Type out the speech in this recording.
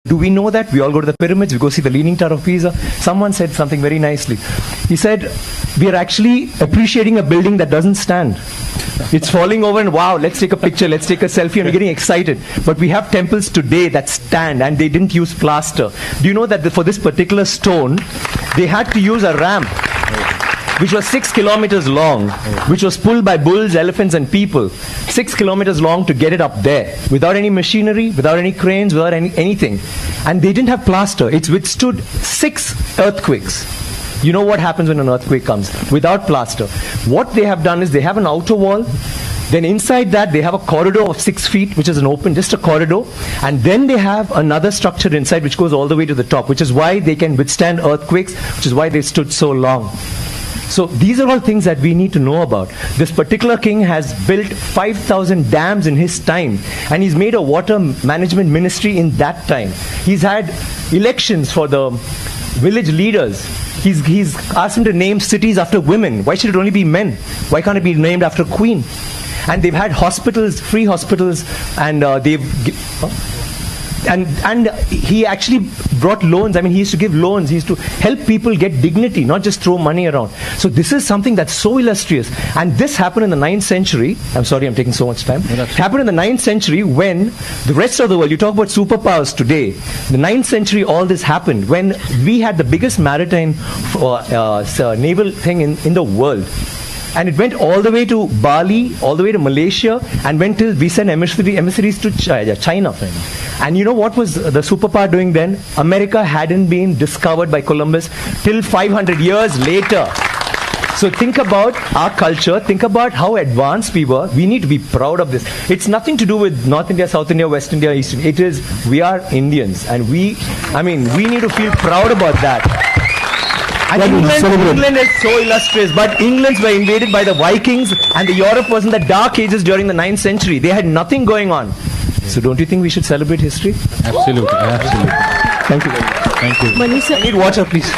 Do we know that? We all go to the pyramids, we go see the Leaning Tower of Pisa. Someone said something very nicely. He said, we are actually appreciating a building that doesn't stand. It's falling over and wow, let's take a picture, let's take a selfie, and we're getting excited. But we have temples today that stand and they didn't use plaster. Do you know that for this particular stone, they had to use a ramp which was 6 kilometers long, which was pulled by bulls, elephants and people. 6 kilometers long to get it up there, without any machinery, without any cranes, without anything. And they didn't have plaster. It's withstood 6 earthquakes. You know what happens when an earthquake comes? Without plaster. What they have done is they have an outer wall. Then inside that they have a corridor of 6 feet, which is an open, just a corridor. And then they have another structure inside which goes all the way to the top, which is why they can withstand earthquakes, which is why they stood so long. So these are all things that we need to know about. This particular king has built 5,000 dams in his time, and he's made a water management ministry in that time. He's had elections for the village leaders. He's asked them to name cities after women. Why should it only be men? Why can't it be named after a queen? And they've had hospitals, free hospitals, and And he actually brought loans. I mean, he used to give loans. He used to help people get dignity, not just throw money around. So this is something that's so illustrious. And this happened in the 9th century. I'm sorry, I'm taking so much time. It happened in the 9th century when the rest of the world, you talk about superpowers today, the 9th century all this happened when we had the biggest maritime naval thing in the world. And it went all the way to Bali, all the way to Malaysia, and went till we sent emissaries to China. And you know what was the superpower doing then? America hadn't been discovered by Columbus till 500 years later. So think about our culture, think about how advanced we were. We need to be proud of this. It's nothing to do with North India, South India, West India, East India. It is, we are Indians, and we need to feel proud about that. And England is so illustrious, but England were invaded by the Vikings, and the Europe was in the dark ages during the 9th century. They had nothing going on. So don't you think we should celebrate history? Absolutely, absolutely. Thank you very much. Thank you. I need water, please.